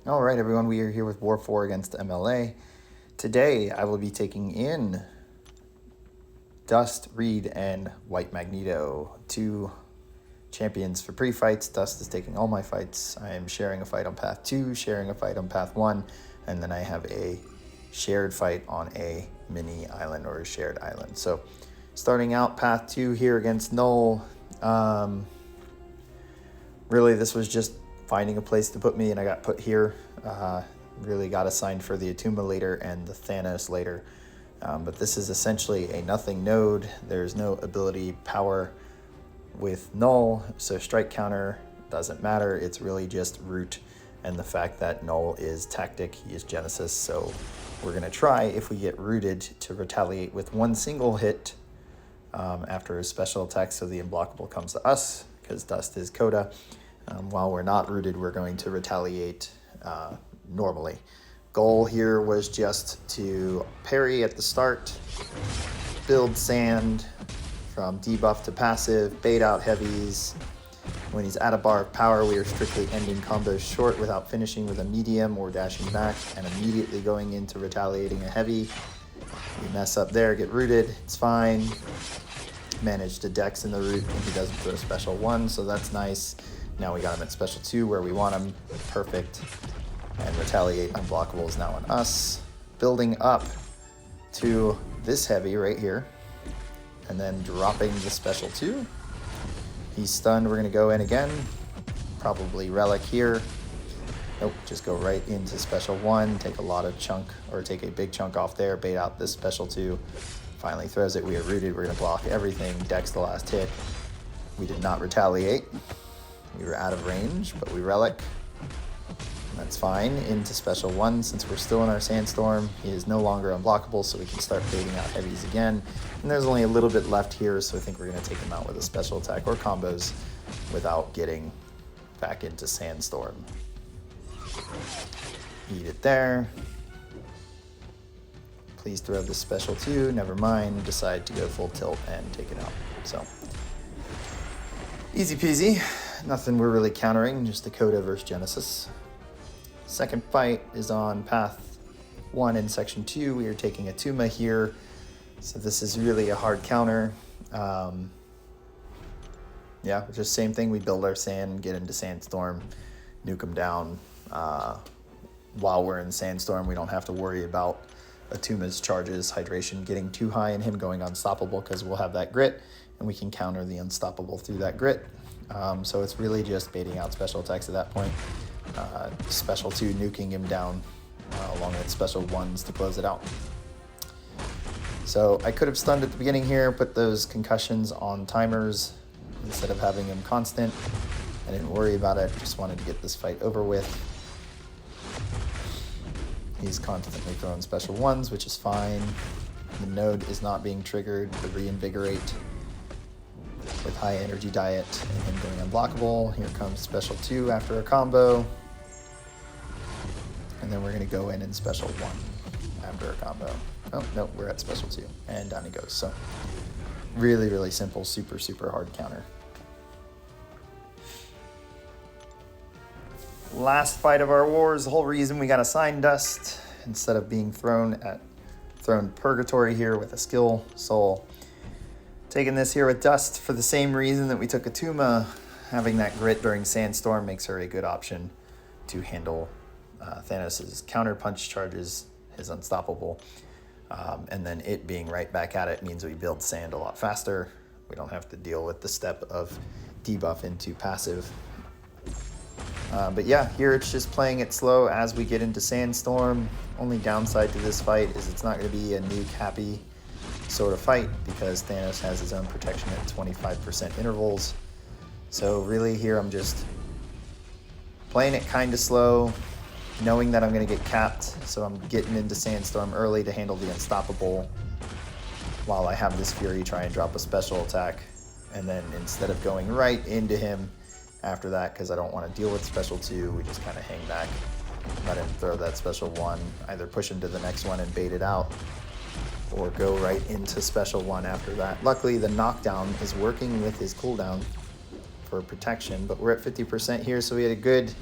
All right, everyone, we are here with War 4 against MLA. Today, I will be taking in Dust, Reed, and White Magneto, two champions for pre-fights. Dust is taking all my fights. I am sharing a fight on path 2, sharing a fight on path 1, and then I have a shared fight on a mini island or a shared island. So, starting out path 2 here against Knull. Really, this was just finding a place to put me, and I got put here. Really got assigned for the Attuma later and the Thanos later. But this is essentially a nothing node. There's no ability power with Knull, so strike counter doesn't matter. It's really just root and the fact that Knull is tactic, he is Genesis. So we're going to try, if we get rooted, to retaliate with one single hit after a special attack, so the unblockable comes to us because Dust is Coda. While we're not rooted, we're going to retaliate normally. Goal here was just to parry at the start, build sand from debuff to passive, bait out heavies. When he's at a bar of power, we are strictly ending combos short without finishing with a medium or dashing back and immediately going into retaliating a heavy. We mess up there, get rooted, it's fine. Manage to dex in the root and he doesn't throw special 1, so that's nice. Now we got him at special 2 where we want him. Perfect. And retaliate unblockable is now on us. Building up to this heavy right here. And then dropping the special 2. He's stunned. We're going to go in again. Probably relic here. Nope, just go right into special 1. Take a lot of chunk, or take a big chunk off there. Bait out this special 2. Finally throws it. We are rooted. We're going to block everything. Dex the last hit. We did not retaliate. We were out of range, but we relic. That's fine. Into special 1 since we're still in our sandstorm. He is no longer unblockable, so we can start baiting out heavies again. And there's only a little bit left here, so I think we're going to take him out with a special attack or combos without getting back into sandstorm. Eat it there. Please throw this special 2. Never mind. Decide to go full tilt and take it out. So easy peasy. Nothing we're really countering, just Dakota versus Genesis. Second fight is on path 1 in section 2. We are taking Attuma here. So this is really a hard counter. Yeah, just same thing. We build our sand, get into sandstorm, nuke them down. While we're in sandstorm, we don't have to worry about Attuma's charges, hydration getting too high and him going unstoppable because we'll have that grit and we can counter the unstoppable through that grit. So it's really just baiting out special attacks at that point. Special 2 nuking him down along with special 1s to close it out. So I could have stunned at the beginning here, put those concussions on timers instead of having him constant. I didn't worry about it, just wanted to get this fight over with. He's constantly throwing special 1s, which is fine. The node is not being triggered, the reinvigorate with high energy diet and him going unblockable. Here comes special 2 after a combo. And then we're going to go in and special 1 after a combo. Oh, no, we're at special 2. And down he goes. So really, really simple, super, super hard counter. Last fight of our wars, the whole reason we got assigned Dust instead of being thrown purgatory here with a skill soul. Taking this here with Dust for the same reason that we took Attuma. Having that grit during Sandstorm makes her a good option to handle Thanos' counter punch charges, his unstoppable. And then it being right back at it means we build sand a lot faster. We don't have to deal with the step of debuff into passive. But yeah, here it's just playing it slow as we get into Sandstorm. Only downside to this fight is it's not going to be a nuke happy sort of fight because Thanos has his own protection at 25% intervals. So really here I'm just playing it kind of slow, knowing that I'm going to get capped. So I'm getting into Sandstorm early to handle the unstoppable while I have this Fury try and drop a special attack. And then instead of going right into him after that, because I don't want to deal with special 2, we just kind of hang back, let him throw that special 1, either push him to the next one and bait it out, or go right into special 1 after that. Luckily, the knockdown is working with his cooldown for protection, but we're at 50% here, so we had a good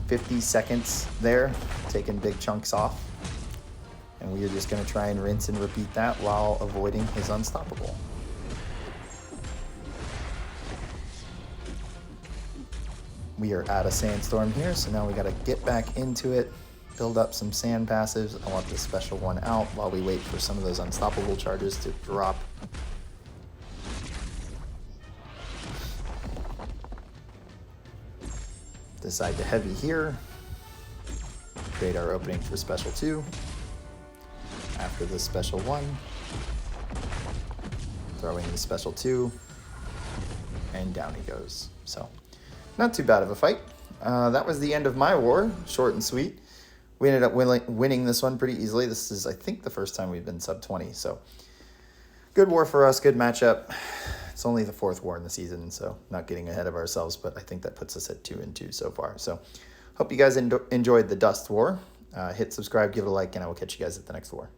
50 seconds there, taking big chunks off. And we are just going to try and rinse and repeat that while avoiding his unstoppable. We are out of sandstorm here, so now we got to get back into it, build up some sand passives. I want this special one out while we wait for some of those unstoppable charges to drop. Decide to heavy here. Create our opening for special 2. After the special 1, throwing the special 2, and down he goes. So, not too bad of a fight. That was the end of my war, short and sweet. We ended up winning this one pretty easily. This is, I think, the first time we've been sub 20, so good war for us, good matchup. It's only the 4th war in the season, so not getting ahead of ourselves, but I think that puts us at 2-2 so far. So, hope you guys enjoyed the Dust War. Hit subscribe, give it a like, and I will catch you guys at the next war.